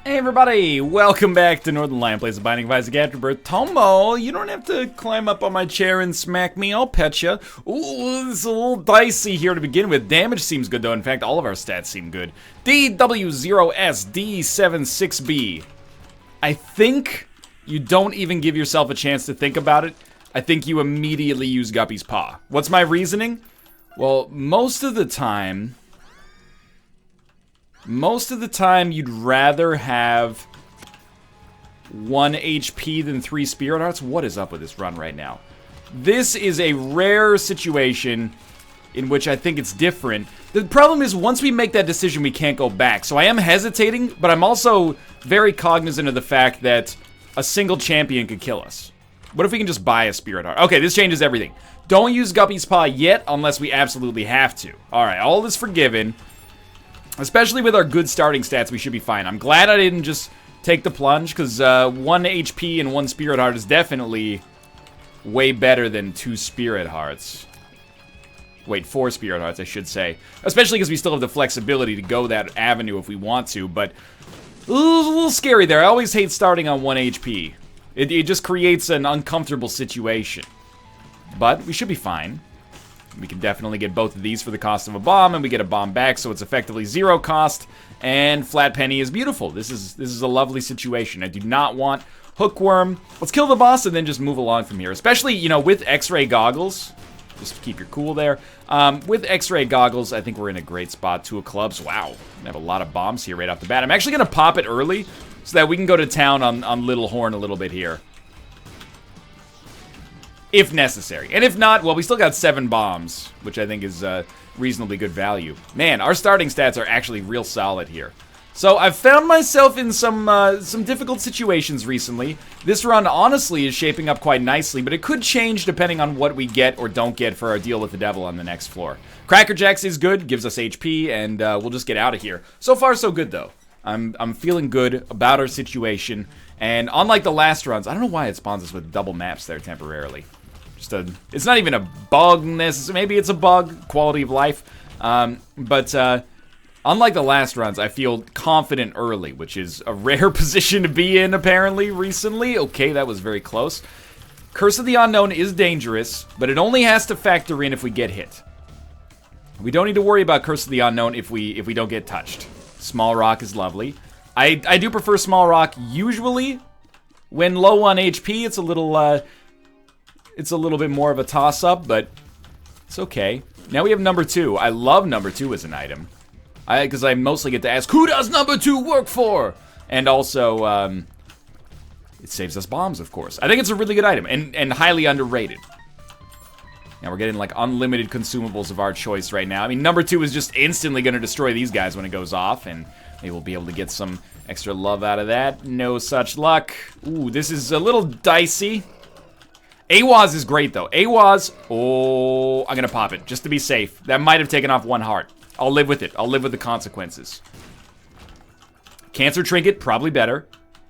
Hey everybody, welcome back to Northern Lion Plays the Binding of Isaac Afterbirth. Tomo, you don't have to climb up on my chair and smack me, I'll pet ya. Ooh, it's a little dicey here to begin with. Damage seems good though, in fact all of our stats seem good. DW0SD76B. I think you don't even give yourself a chance to think about it. I think you immediately use Guppy's Paw. What's my reasoning? Well, most of the time you'd rather have 1 HP than 3 Spirit Hearts. What is up with this run right now? This is a rare situation in which I think it's different. The problem is once we make that decision, we can't go back. So I am hesitating, but I'm also very cognizant of the fact that a single champion could kill us. What if we can just buy a Spirit Heart? Okay, this changes everything. Don't use Guppy's Paw yet unless we absolutely have to. Alright, all is forgiven. Especially with our good starting stats, we should be fine. I'm glad I didn't just take the plunge, because 1 HP and 1 Spirit Heart is definitely way better than 2 Spirit Hearts. Wait, 4 Spirit Hearts, I should say. Especially because we still have the flexibility to go that avenue if we want to, but a little scary there. I always hate starting on 1 HP. It just creates an uncomfortable situation. But we should be fine. We can definitely get both of these for the cost of a bomb, and we get a bomb back, so it's effectively 0 cost, and Flat Penny is beautiful. This is a lovely situation. I do not want Hookworm. Let's kill the boss and then just move along from here, especially, you know, with X-ray goggles. Just keep your cool there. With X-ray goggles, I think we're in a great spot. 2 of clubs. Wow. We have a lot of bombs here right off the bat. I'm actually going to pop it early so that we can go to town on Little Horn a little bit here. If necessary. And if not, well, we still got 7 bombs, which I think is reasonably good value. Man, our starting stats are actually real solid here. So I've found myself in some difficult situations recently. This run, honestly, is shaping up quite nicely, but it could change depending on what we get or don't get for our deal with the devil on the next floor. Cracker Jacks is good, gives us HP, and we'll just get out of here. So far, so good, though. I'm feeling good about our situation, and unlike the last runs, I don't know why it spawns us with double maps there temporarily. It's not even a bug necessarily. Maybe it's a bug, quality of life. But unlike the last runs, I feel confident early, which is a rare position to be in, apparently, recently. Okay, that was very close. Curse of the Unknown is dangerous, but it only has to factor in if we get hit. We don't need to worry about Curse of the Unknown if we don't get touched. Small Rock is lovely. I do prefer Small Rock usually. When low on HP, it's a little bit more of a toss-up, but it's okay. Now we have number 2. I love number 2 as an item. Because I mostly get to ask, who does number 2 work for? And also, it saves us bombs, of course. I think it's a really good item, and highly underrated. Now we're getting, like, unlimited consumables of our choice right now. I mean, number 2 is just instantly going to destroy these guys when it goes off, and maybe we'll be able to get some extra love out of that. No such luck. Ooh, this is a little dicey. AWAS is great, though. AWAS, oh, I'm gonna pop it, just to be safe. That might have taken off 1 heart. I'll live with it. I'll live with the consequences. Cancer Trinket, probably better.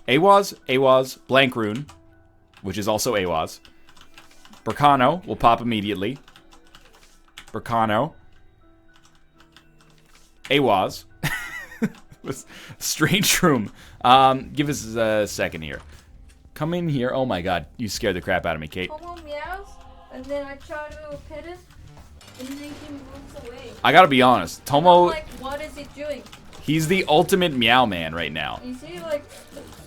AWAS, Blank Rune, which is also AWAS. Burkano will pop immediately. Burkano. AWAS. Strange room. Give us a second here. Come in here. Oh my god, you scared the crap out of me, Kate. Tomo meows, and then I try to pet him, and then he moves away. I gotta be honest, Tomo... Like, what is he doing? He's the ultimate meow man right now. Is he, like,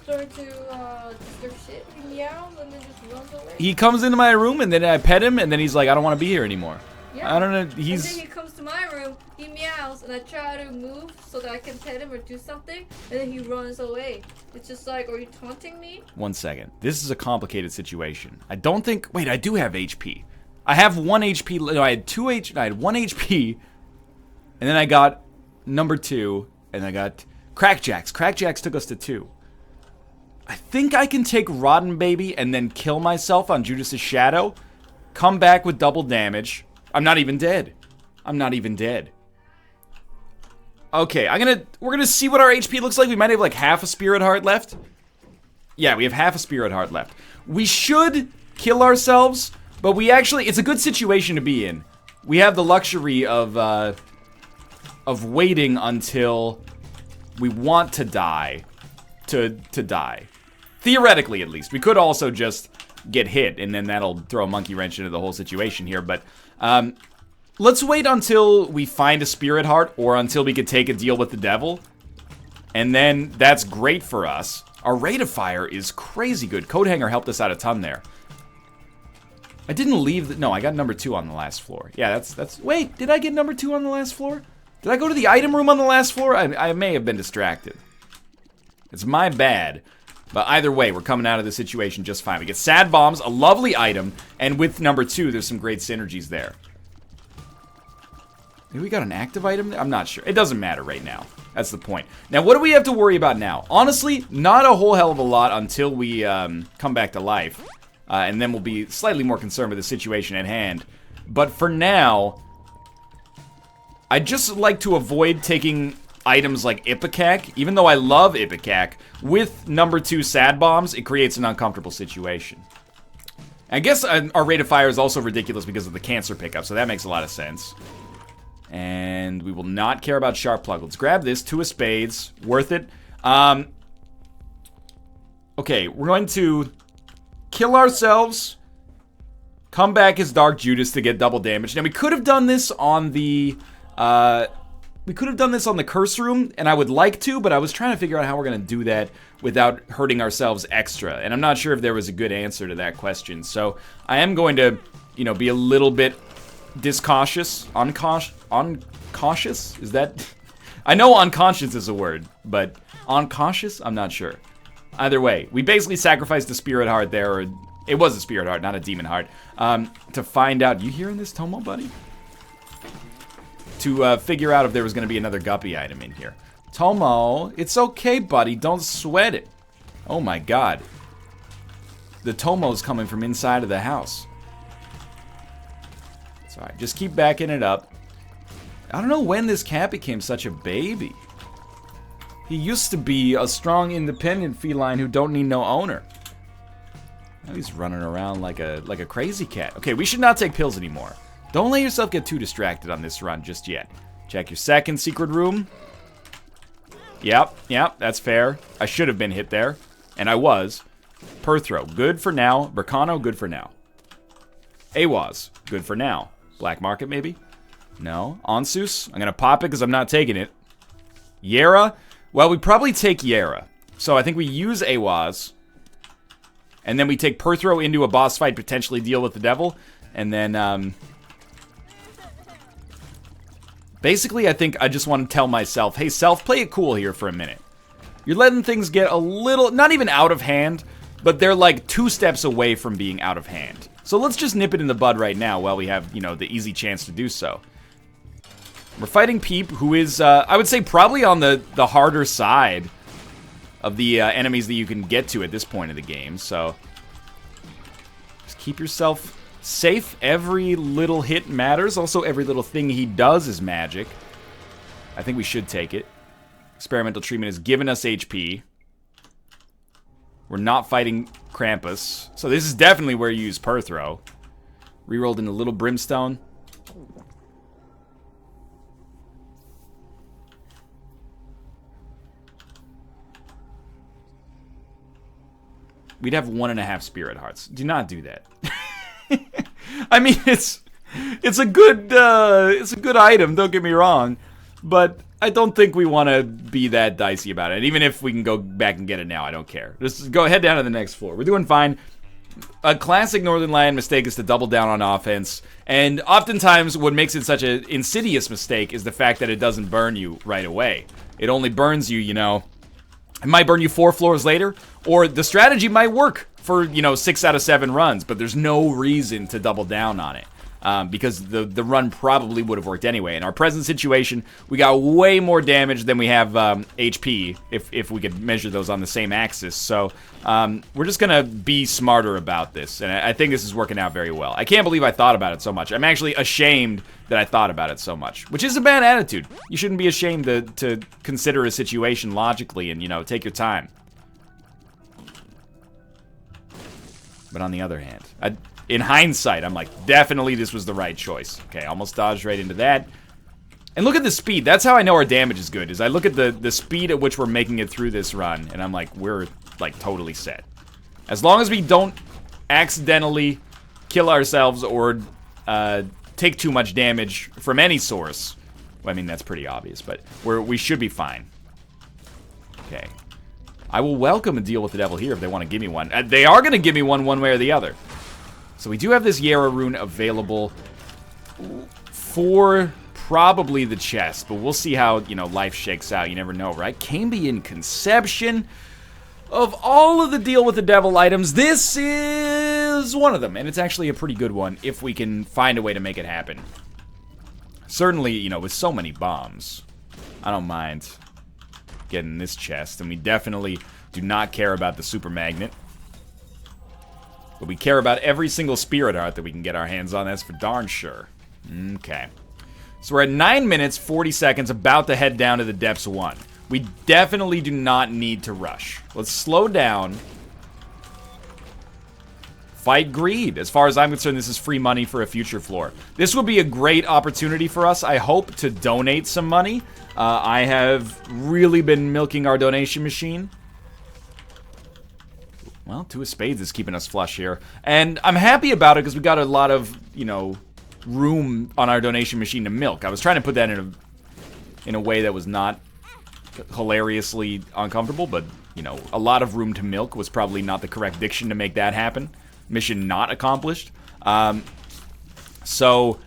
start to disturb shit? He meows and then just runs away? He comes into my room, and then I pet him, and then he's like, I don't want to be here anymore. Yeah. I don't know, he's... And then he comes to my room, he meows, and I try to move so that I can pet him or do something, and then he runs away. It's just like, are you taunting me? 1 second. This is a complicated situation. I don't think... Wait, I do have HP. I have 1 HP... No, I had 2 H... I had 1 HP, and then I got number 2, and I got Crackjacks. Crackjacks took us to 2. I think I can take Rotten Baby and then kill myself on Judas's Shadow, come back with double damage. I'm not even dead. I'm not even dead. Okay, we're gonna see what our HP looks like. We might have like half a Spirit Heart left. Yeah, we have half a Spirit Heart left. We should kill ourselves, but we actually, it's a good situation to be in. We have the luxury of waiting until we want to die to die. Theoretically, at least. We could also just get hit, and then that'll throw a monkey wrench into the whole situation here. But let's wait until we find a spirit heart, or until we could take a deal with the devil. And then that's great for us. Our rate of fire is crazy good. Coathanger helped us out a ton there. I didn't leave no, I got number 2 on the last floor. Yeah, that's wait, did I get number 2 on the last floor? Did I go to the item room on the last floor? I may have been distracted. It's my bad. But either way, we're coming out of the situation just fine. We get sad bombs, a lovely item, and with number 2, there's some great synergies there. Maybe we got an active item? I'm not sure. It doesn't matter right now. That's the point. Now, what do we have to worry about now? Honestly, not a whole hell of a lot until we come back to life. And then we'll be slightly more concerned with the situation at hand. But for now, I'd just like to avoid taking items like Ipecac. Even though I love Ipecac, with number 2 sad bombs, it creates an uncomfortable situation. I guess our rate of fire is also ridiculous because of the cancer pickup, so that makes a lot of sense. And we will not care about sharp plug. Let's grab this. 2 of spades. Worth it. Okay, we're going to kill ourselves. Come back as Dark Judas to get double damage. Now, we could have done this on the... curse room, and I would like to, but I was trying to figure out how we're going to do that without hurting ourselves extra. And I'm not sure if there was a good answer to that question. So I am going to, be a little bit discautious. Uncautious? Is that... I know unconscious is a word, but uncautious? I'm not sure. Either way, we basically sacrificed the spirit heart there, or it was a spirit heart, not a demon heart, to find out... You hearing this, Tomo, buddy? To figure out if there was going to be another guppy item in here. Tomo, it's okay, buddy. Don't sweat it. Oh my god. The Tomo's coming from inside of the house. It's alright. Just keep backing it up. I don't know when this cat became such a baby. He used to be a strong, independent feline who don't need no owner. Now he's running around like a crazy cat. Okay, we should not take pills anymore. Don't let yourself get too distracted on this run just yet. Check your second secret room. Yep, that's fair. I should have been hit there. And I was. Perthro, good for now. Burkano, good for now. Awaz, good for now. Black Market, maybe? No. Onsus, I'm going to pop it because I'm not taking it. Yera, well, we probably take Yera. So I think we use Awaz. And then we take Perthro into a boss fight, potentially deal with the devil. And then, basically, I think I just want to tell myself, hey, self, play it cool here for a minute. You're letting things get a little, not even out of hand, but they're like 2 steps away from being out of hand. So let's just nip it in the bud right now while we have, the easy chance to do so. We're fighting Peep, who is, I would say, probably on the harder side of the enemies that you can get to at this point of the game. So just keep yourself safe. Every little hit matters. Also, every little thing he does is magic. I think we should take it. Experimental treatment has given us HP. We're not fighting Krampus. So this is definitely where you use Perthro. Rerolled in a little Brimstone. We'd have 1.5 spirit hearts. Do not do that. I mean, it's a good item. Don't get me wrong, but I don't think we want to be that dicey about it. Even if we can go back and get it now, I don't care. Just go head down to the next floor. We're doing fine. A classic Northern Lion mistake is to double down on offense, and oftentimes what makes it such an insidious mistake is the fact that it doesn't burn you right away. It only burns you, it might burn you 4 floors later, or the strategy might work for, 6 out of 7 runs, but there's no reason to double down on it. Because the run probably would have worked anyway. In our present situation, we got way more damage than we have HP, if we could measure those on the same axis. So we're just going to be smarter about this, and I think this is working out very well. I can't believe I thought about it so much. I'm actually ashamed that I thought about it so much, which is a bad attitude. You shouldn't be ashamed to consider a situation logically and, take your time. But on the other hand, in hindsight, I'm like, definitely this was the right choice. Okay, almost dodged right into that. And look at the speed. That's how I know our damage is good, is I look at the speed at which we're making it through this run, and I'm like, we're, like, totally set. As long as we don't accidentally kill ourselves or take too much damage from any source. Well, I mean, that's pretty obvious, but we should be fine. Okay. I will welcome a deal with the devil here if they want to give me one. They are going to give me one way or the other. So we do have this Yara rune available for probably the chest, but we'll see how, you know, life shakes out. You never know, right? Cambion Conception. Of all of the deal with the devil items, this is one of them, and it's actually a pretty good one if we can find a way to make it happen. Certainly, you know, with so many bombs, I don't mind getting this chest, and we definitely do not care about the super magnet. But we care about every single spirit art that we can get our hands on, that's for darn sure. Okay. So we're at 9 minutes, 40 seconds, about to head down to the depths 1. We definitely do not need to rush. Let's slow down. Fight greed. As far as I'm concerned, this is free money for a future floor. This will be a great opportunity for us, I hope, to donate some money. I have really been milking our donation machine. Well, 2 of spades is keeping us flush here. And I'm happy about it because we got a lot of, you know, room on our donation machine to milk. I was trying to put that in a way that was not hilariously uncomfortable, but, you know, a lot of room to milk was probably not the correct diction to make that happen. Mission not accomplished. So,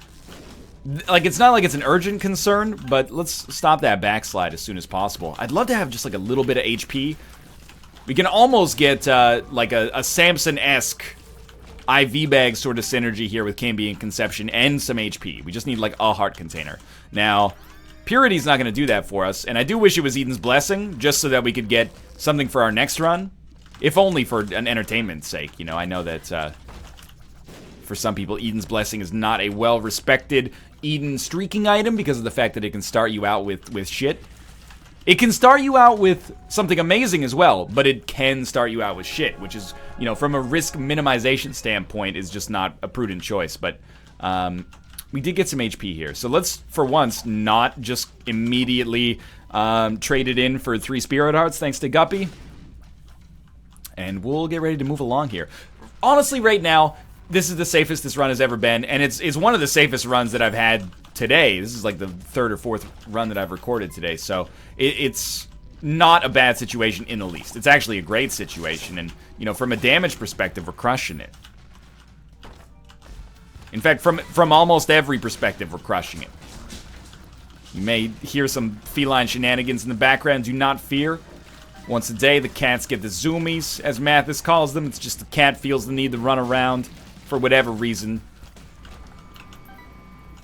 like, it's not like it's an urgent concern, but let's stop that backslide as soon as possible. I'd love to have just, like, a little bit of HP. We can almost get, like, a Samson-esque IV bag sort of synergy here with Cambion Conception and some HP. We just need, like, a heart container. Now, Purity's not going to do that for us, and I do wish it was Eden's Blessing, just so that we could get something for our next run. If only for an entertainment's sake, you know. I know that, for some people, Eden's Blessing is not a well-respected Eden streaking item because of the fact that it can start you out with shit. It can start you out with something amazing as well, but it can start you out with shit, which is, you know, from a risk minimization standpoint, is just not a prudent choice. But, we did get some HP here. So let's, for once, not just immediately trade it in for 3 Spirit Hearts, thanks to Guppy. And we'll get ready to move along here. Honestly, right now, this is the safest this run has ever been, and it's one of the safest runs that I've had today. This is like the 3rd or 4th run that I've recorded today, so it's not a bad situation in the least. It's actually a great situation, and, you know, from a damage perspective, we're crushing it. In fact, from almost every perspective, we're crushing it. You may hear some feline shenanigans in the background. Do not fear. Once a day, the cats get the zoomies, as Mathis calls them. It's just the cat feels the need to run around for whatever reason.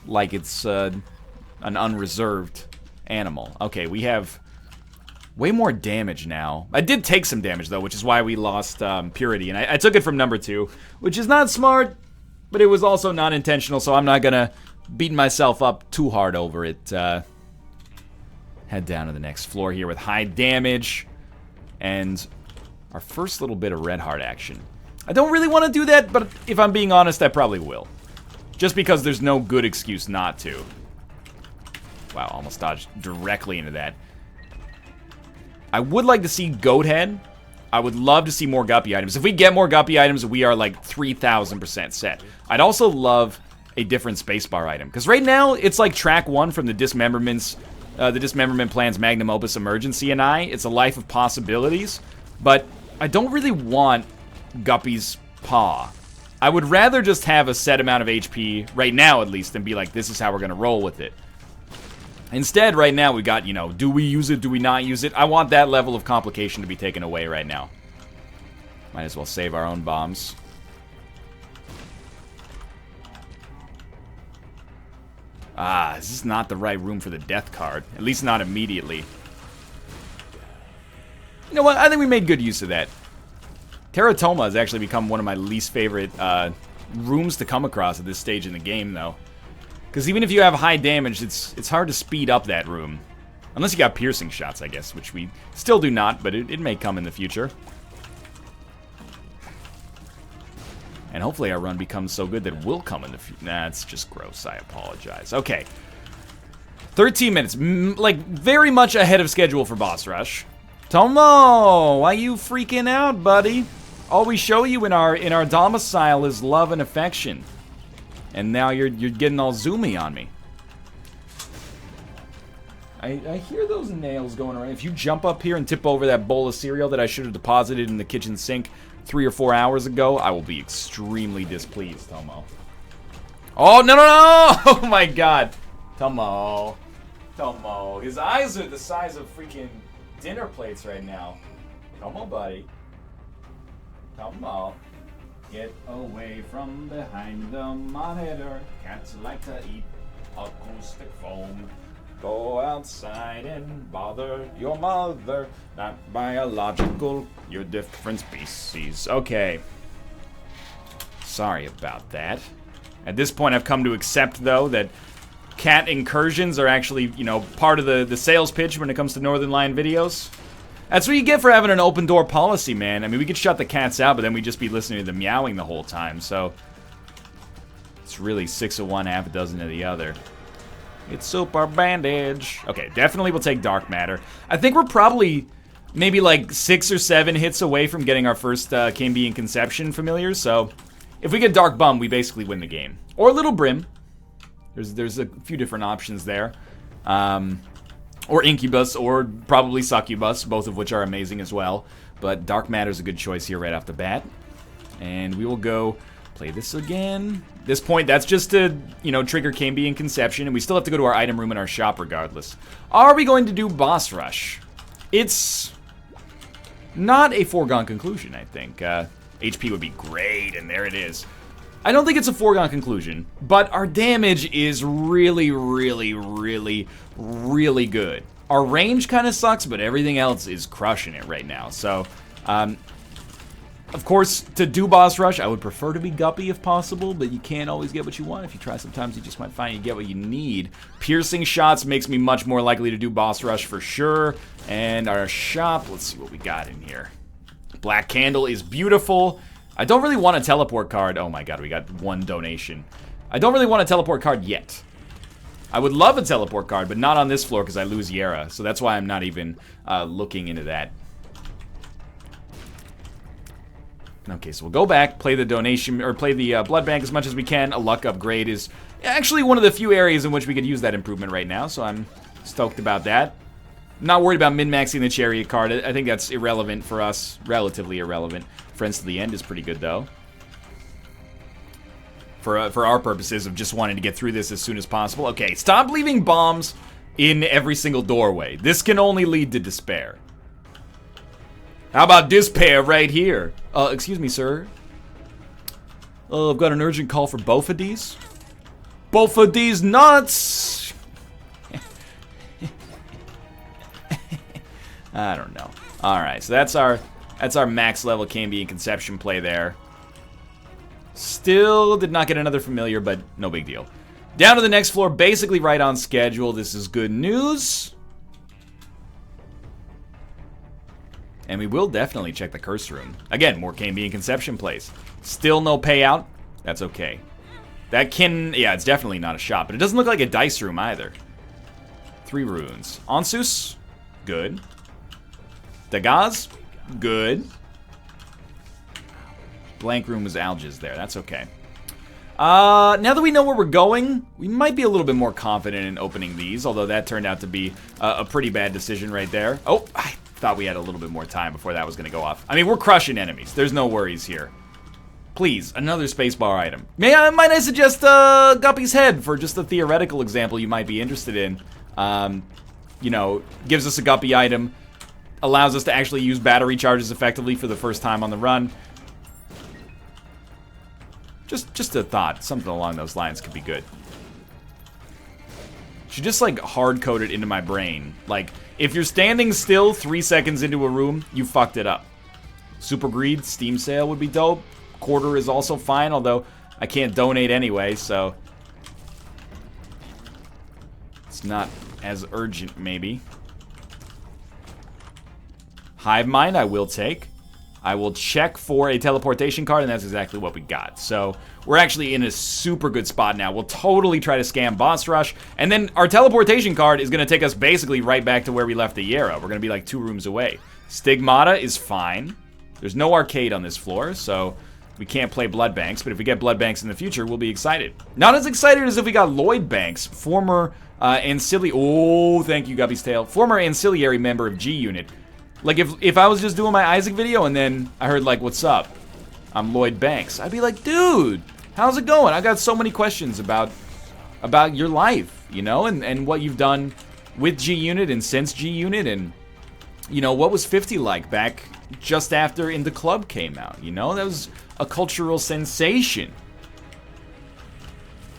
Like it's an unreserved animal. Okay, we have way more damage now. I did take some damage, though, which is why we lost Purity. And I took it from number 2, which is not smart. But it was also not intentional, so I'm not gonna beat myself up too hard over it. Head down to the next floor here with high damage. And our first little bit of red heart action. I don't really want to do that, but if I'm being honest, I probably will. Just because there's no good excuse not to. Wow, almost dodged directly into that. I would like to see Goat Head. I would love to see more Guppy items. If we get more Guppy items, we are like 3,000% set. I'd also love a different spacebar item. Because right now, it's like track 1 from the Dismemberment Plan's Magnum Opus Emergency and It's a life of possibilities. But I don't really want Guppy's Paw. I would rather just have a set amount of HP, right now at least, and be like, this is how we're going to roll with it. Instead, right now, we got, you know, do we use it, do we not use it? I want that level of complication to be taken away right now. Might as well save our own bombs. Ah, this is not the right room for the death card. At least not immediately. You know what? I think we made good use of that. Teratoma has actually become one of my least favorite rooms to come across at this stage in the game, though. Because even if you have high damage, it's hard to speed up that room. Unless you got piercing shots, I guess, which we still do not, but it may come in the future. And hopefully our run becomes so good that it will come in the future. Nah, it's just gross. I apologize. Okay. 13 minutes. Like, very much ahead of schedule for boss rush. Tomo, why you freaking out, buddy? All we show you in our domicile is love and affection. And now you're getting all zoomy on me. I hear those nails going around. If you jump up here and tip over that bowl of cereal that I should have deposited in the kitchen sink 3 or 4 hours ago, I will be extremely displeased, Tomo. Oh, no, no, no! Oh, my God. Tomo. Tomo. His eyes are the size of freaking dinner plates right now. Come on, buddy. Tomo. Get away from behind the monitor. Cats like to eat acoustic foam. Go outside and bother your mother. Not biological, you're different species. Okay. Sorry about that. At this point, I've come to accept, though, that cat incursions are actually, you know, part of the sales pitch when it comes to Northern Lion videos. That's what you get for having an open door policy, man. I mean, we could shut the cats out, but then we'd just be listening to them meowing the whole time, so... It's really 6 of one, half a dozen of the other. It's super bandage. Okay, definitely we'll take dark matter. I think we're probably maybe like 6 or 7 hits away from getting our first Cambion Conception familiars, so if we get Dark Bum, we basically win the game. Or Little Brim. There's a few different options there. Or Incubus, or probably Succubus, both of which are amazing as well. But Dark Matter's a good choice here right off the bat. And we will go play this again. At this point, that's just to, you know, trigger Cambion Conception, and we still have to go to our item room in our shop regardless. Are we going to do Boss Rush? It's not a foregone conclusion, I think. HP would be great, and there it is. I don't think it's a foregone conclusion, but our damage is really, really, really, really good. Our range kind of sucks, but everything else is crushing it right now. So, of course, to do Boss Rush, I would prefer to be Guppy if possible, but you can't always get what you want. If you try, sometimes you just might find you get what you need. Piercing shots makes me much more likely to do Boss Rush for sure. And our shop, let's see what we got in here. Black Candle is beautiful. I don't really want a teleport card. Oh my god, we got 1 donation. I don't really want a teleport card yet. I would love a teleport card, but not on this floor because I lose Yera. So that's why I'm not even looking into that. Okay, so we'll go back, play the donation, or play the blood bank as much as we can. A luck upgrade is actually one of the few areas in which we could use that improvement right now, so I'm stoked about that. I'm not worried about min-maxing the Chariot card. I think that's irrelevant for us, relatively irrelevant. Friends to the End is pretty good, though. For our purposes of just wanting to get through this as soon as possible. Okay, stop leaving bombs in every single doorway. This can only lead to despair. How about despair right here? Excuse me, sir. I've got an urgent call for both of these. Both of these nuts! I don't know. Alright, so that's our max level Cambion Conception play there. Still did not get another familiar, but no big deal. Down to the next floor, basically right on schedule. This is good news. And we will definitely check the curse room. Again, more Cambion Conception plays. Still no payout. That's okay. That can... Yeah, it's definitely not a shop. But it doesn't look like a dice room either. 3 runes. Onsus? Good. Dagaz? Good. Blank room was Alges there. That's okay. Now that we know where we're going, we might be a little bit more confident in opening these. Although that turned out to be a pretty bad decision right there. Oh, I thought we had a little bit more time before that was going to go off. I mean, we're crushing enemies. There's no worries here. Please, another spacebar item. Might I suggest Guppy's Head for just a theoretical example you might be interested in. You know, gives us a Guppy item. Allows us to actually use battery charges effectively for the first time on the run. Just a thought. Something along those lines could be good. Should just, like, hard-code it into my brain. Like, if you're standing still 3 seconds into a room, you fucked it up. Super Greed, Steam Sale would be dope. Quarter is also fine, although I can't donate anyway, so... It's not as urgent, maybe. Hive Mind, I will take. I will check for a teleportation card, and that's exactly what we got. So we're actually in a super good spot now. We'll totally try to scam Boss Rush, and then our teleportation card is going to take us basically right back to where we left the Yara. We're going to be like 2 rooms away. Stigmata is fine. There's no arcade on this floor, so we can't play Blood Banks, but if we get Blood Banks in the future, we'll be excited. Not as excited as if we got Lloyd Banks, former oh, thank you, Guppy's Tale. Former ancillary member of G Unit. Like, if I was just doing my Isaac video and then I heard, like, what's up? I'm Lloyd Banks. I'd be like, dude, how's it going? I got so many questions about your life, you know, and what you've done with G Unit and since G Unit, and, you know, what was 50 like back just after In the Club came out, you know? That was a cultural sensation.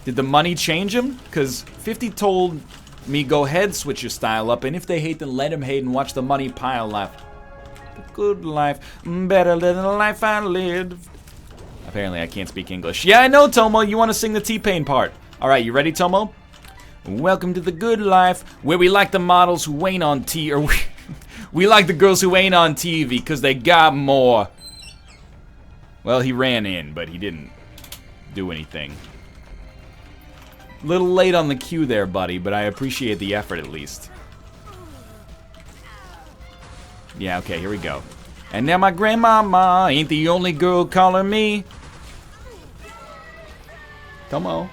Did the money change him? Because 50 told me, go ahead, switch your style up, and if they hate, then let them hate and watch the money pile up. The good life, better than the life I lived. Apparently I can't speak English. Yeah, I know, Tomo, you want to sing the T-Pain part. Alright, you ready, Tomo? Welcome to the good life, where we like the models who ain't on we like the girls who ain't on TV, because they got more. Well, he ran in, but he didn't do anything. Little late on the cue there, buddy, but I appreciate the effort at least. Yeah, okay, here we go. And now my grandmama ain't the only girl calling me. Come on.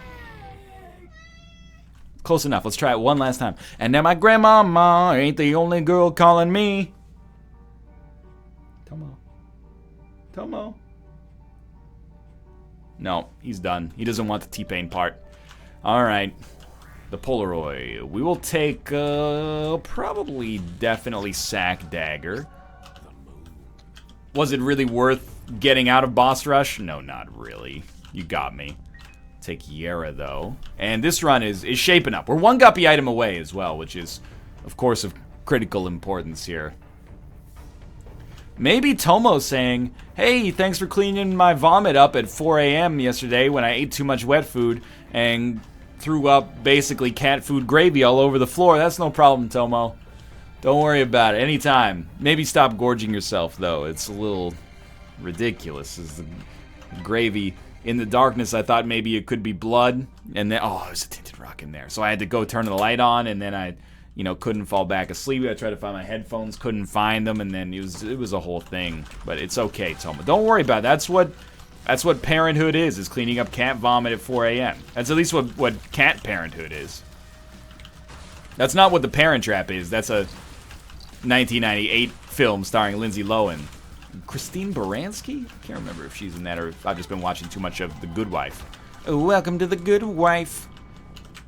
Close enough, let's try it one last time. And now my grandmama ain't the only girl calling me. Come on. Come on. No, he's done. He doesn't want the T-Pain part. Alright, the Polaroid. We will take, probably, definitely Sack Dagger. Was it really worth getting out of Boss Rush? No, not really. You got me. Take Yara, though. And this run is shaping up. We're 1 Guppy item away as well, which is, of course, of critical importance here. Maybe Tomo saying, hey, thanks for cleaning my vomit up at 4 a.m. yesterday when I ate too much wet food and threw up basically cat food gravy all over the floor. That's no problem, Tomo. Don't worry about it. Anytime. Maybe stop gorging yourself, though. It's a little ridiculous. Is the gravy in the darkness? I thought maybe it could be blood, and then there's a tinted rock in there. So I had to go turn the light on, and then I, couldn't fall back asleep. I tried to find my headphones, couldn't find them, and then it was a whole thing. But it's okay, Tomo. Don't worry about it. That's what parenthood is cleaning up cat vomit at 4 a.m. That's at least what cat parenthood is. That's not what The Parent Trap is. That's a 1998 film starring Lindsay Lohan. Christine Baranski? I can't remember if she's in that or if I've just been watching too much of The Good Wife. Oh, welcome to The Good Wife.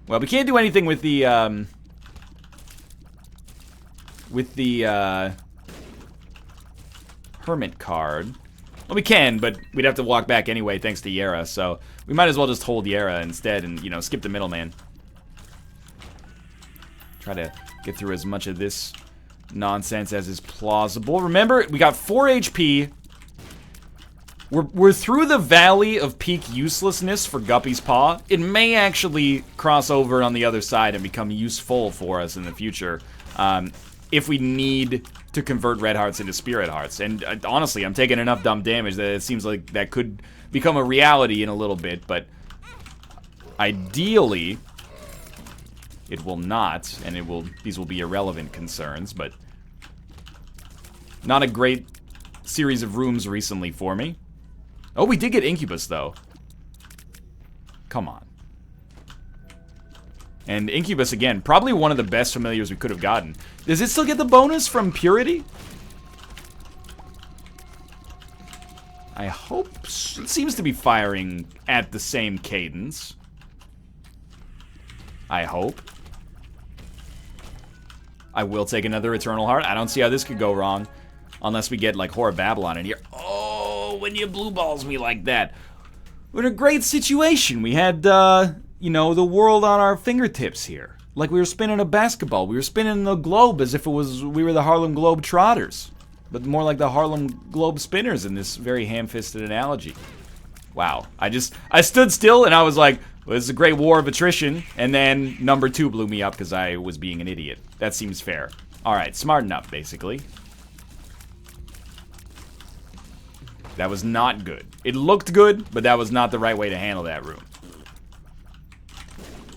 Well, we can't do anything with the Hermit card. Well, we can, but we'd have to walk back anyway thanks to Yara, so we might as well just hold Yara instead and, skip the middleman. Try to get through as much of this nonsense as is plausible. Remember, we got 4 HP. We're through the valley of peak uselessness for Guppy's Paw. It may actually cross over on the other side and become useful for us in the future. If we need to convert red hearts into spirit hearts. And honestly, I'm taking enough dumb damage that it seems like that could become a reality in a little bit, but ideally it will not, and these will be irrelevant concerns, but not a great series of rooms recently for me. Oh, we did get Incubus though. Come on. And Incubus, again, probably one of the best familiars we could have gotten. Does it still get the bonus from Purity? I hope so. It seems to be firing at the same cadence. I hope. I will take another Eternal Heart. I don't see how this could go wrong. Unless we get, like, Horror Babylon in here. Oh, when you blue balls me like that. We're in a great situation. We had, the world on our fingertips here. Like we were spinning a basketball. We were spinning the globe as if we were the Harlem Globetrotters. But more like the Harlem Globe Spinners in this very ham-fisted analogy. Wow. I stood still and I was like, well, this is a great war of attrition. And then number 2 blew me up because I was being an idiot. That seems fair. Alright, smarten up, basically. That was not good. It looked good, but that was not the right way to handle that room.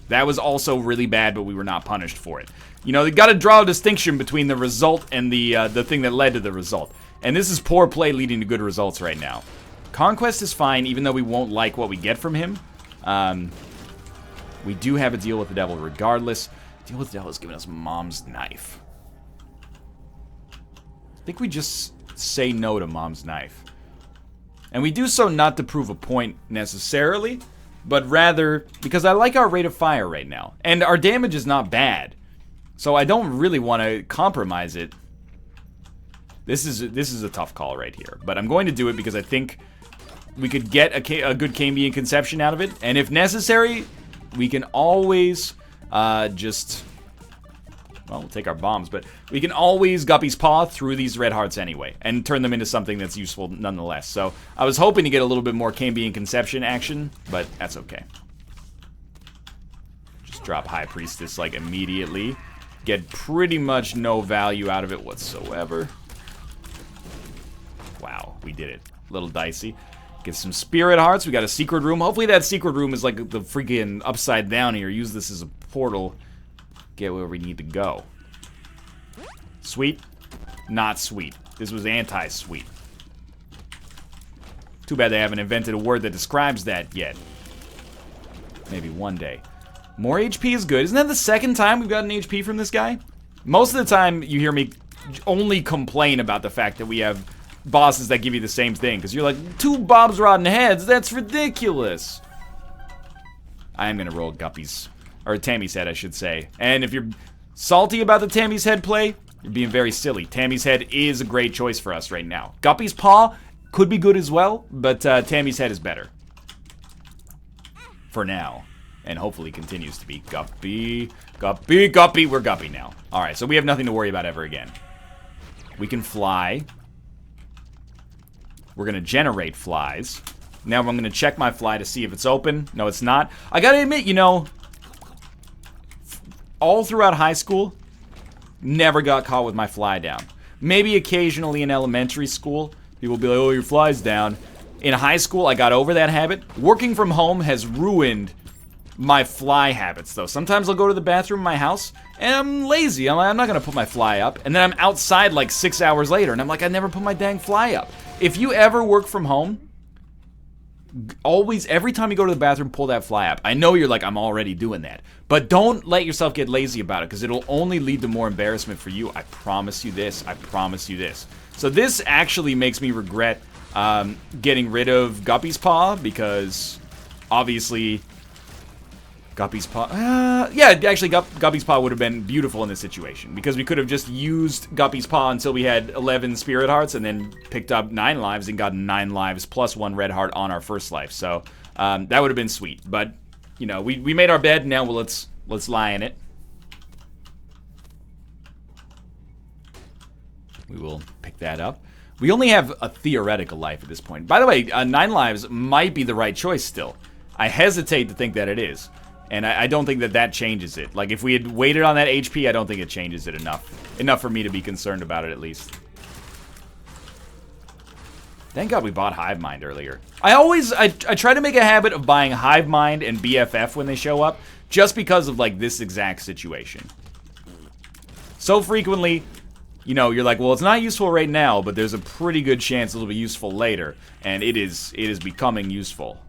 That was also really bad, but we were not punished for it. You know, they got to draw a distinction between the result and the thing that led to the result. And this is poor play leading to good results right now. Conquest is fine, even though we won't like what we get from him. We do have a deal with the devil regardless. Deal with the devil is giving us Mom's knife. I think we just say no to Mom's knife. And we do so not to prove a point necessarily, but rather because I like our rate of fire right now. And our damage is not bad. So I don't really want to compromise it. This is a tough call right here. But I'm going to do it because I think we could get a good Cambion conception out of it. And if necessary, we can always just... Well, we'll take our bombs, but we can always Guppy's Paw through these red hearts anyway, and turn them into something that's useful nonetheless. So I was hoping to get a little bit more Cambion Conception action, but that's okay. Just drop High Priestess, like, immediately. Get pretty much no value out of it whatsoever. Wow, we did it. A little dicey. Get some Spirit Hearts. We got a secret room. Hopefully that secret room is like the freaking upside down here. Use this as a portal. Get where we need to go. Sweet? Not sweet. This was anti-sweet. Too bad they haven't invented a word that describes that yet. Maybe one day. More HP is good. Isn't that the second time we've gotten HP from this guy? Most of the time you hear me only complain about the fact that we have bosses that give you the same thing. Because you're like, 2 Bob's Rotten Heads? That's ridiculous. I am going to roll Guppy's. Or Tammy's Head, I should say. And if you're salty about the Tammy's Head play, you're being very silly. Tammy's Head is a great choice for us right now. Guppy's Paw could be good as well, but Tammy's Head is better. For now. And hopefully continues to be Guppy. Guppy, Guppy. We're Guppy now. Alright, so we have nothing to worry about ever again. We can fly. We're going to generate flies. Now I'm going to check my fly to see if it's open. No, it's not. I gotta admit, you know... all throughout high school, never got caught with my fly down. Maybe occasionally in elementary school, people will be like, oh, your fly's down. In high school, I got over that habit. Working from home has ruined my fly habits, though. Sometimes I'll go to the bathroom in my house, and I'm lazy. I'm not going to put my fly up. And then I'm outside like 6 hours later, and I'm like, I never put my dang fly up. If you ever work from home, always, every time you go to the bathroom, pull that fly up. I know you're like, I'm already doing that. But don't let yourself get lazy about it, because it'll only lead to more embarrassment for you. I promise you this. I promise you this. So this actually makes me regret getting rid of Guppy's Paw, because obviously Guppy's Paw... yeah, actually Guppy's Paw would have been beautiful in this situation, because we could have just used Guppy's Paw until we had 11 Spirit Hearts and then picked up 9 lives and gotten 9 lives plus 1 red heart on our first life. So that would have been sweet. But, you know, we made our bed. Now let's lie in it. We will pick that up. We only have a theoretical life at this point. By the way, 9 lives might be the right choice still. I hesitate to think that it is. And I don't think that changes it. Like, if we had waited on that HP, I don't think it changes it enough. Enough for me to be concerned about it, at least. Thank God we bought Hive Mind earlier. I try to make a habit of buying Hive Mind and BFF when they show up, just because of, like, this exact situation. So frequently, you know, you're like, well, it's not useful right now, but there's a pretty good chance it'll be useful later. And it is becoming useful.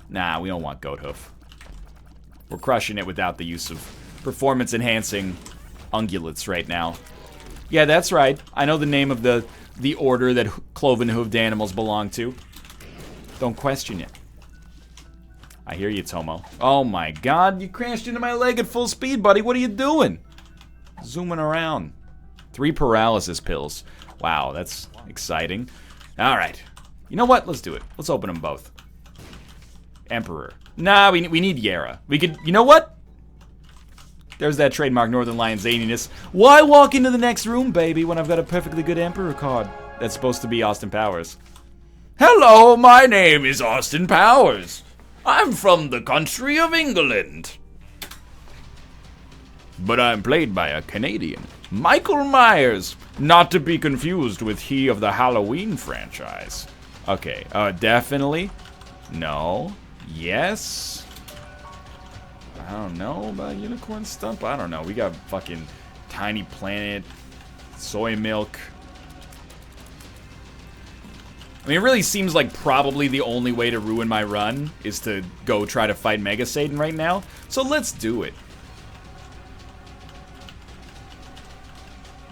Nah, we don't want Goat Hoof. We're crushing it without the use of performance-enhancing ungulates right now. Yeah, that's right. I know the name of the order that cloven-hooved animals belong to. Don't question it. I hear you, Tomo. Oh my god, you crashed into my leg at full speed, buddy. What are you doing? Zooming around. 3 paralysis pills. Wow, that's exciting. Alright. You know what? Let's do it. Let's open them both. Emperor. Nah, we need Yara. We could... You know what? There's that trademark Northern Lion zaniness. Why walk into the next room, baby, when I've got a perfectly good Emperor card? That's supposed to be Austin Powers. Hello, my name is Austin Powers. I'm from the country of England. But I'm played by a Canadian. Michael Myers, not to be confused with he of the Halloween franchise. Okay, definitely. No. Yes. I don't know about Unicorn Stump. I don't know. We got fucking Tiny Planet, Soy Milk. I mean, it really seems like probably the only way to ruin my run is to go try to fight Mega Satan right now. So let's do it.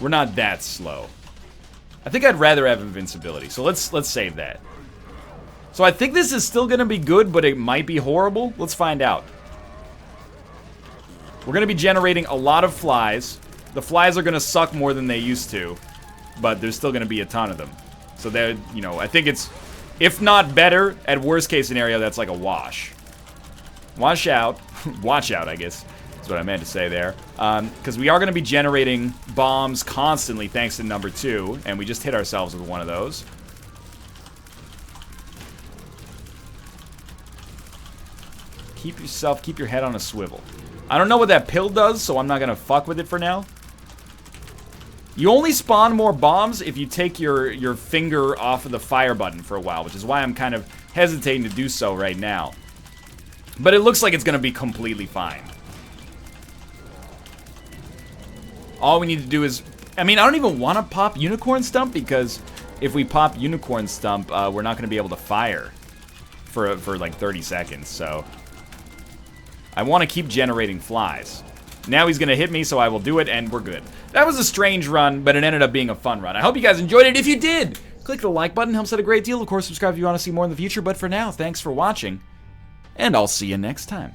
We're not that slow. I think I'd rather have invincibility, so let's save that. So I think this is still gonna be good, but it might be horrible. Let's find out. We're gonna be generating a lot of flies. The flies are gonna suck more than they used to, but there's still gonna be a ton of them. So they're, you know, I think it's, if not better, at worst case scenario, that's like a wash. Wash out. Watch out, I guess. That's what I meant to say there. Because we are going to be generating bombs constantly thanks to number 2. And we just hit ourselves with one of those. Keep your head on a swivel. I don't know what that pill does, so I'm not going to fuck with it for now. You only spawn more bombs if you take your finger off of the fire button for a while, which is why I'm kind of hesitating to do so right now. But it looks like it's going to be completely fine. All we need to do is... I mean, I don't even want to pop Unicorn Stump, because if we pop Unicorn Stump, we're not going to be able to fire for like 30 seconds, so... I want to keep generating flies. Now he's going to hit me, so I will do it, and we're good. That was a strange run, but it ended up being a fun run. I hope you guys enjoyed it. If you did, click the like button. Helps out a great deal. Of course, subscribe if you want to see more in the future. But for now, thanks for watching, and I'll see you next time.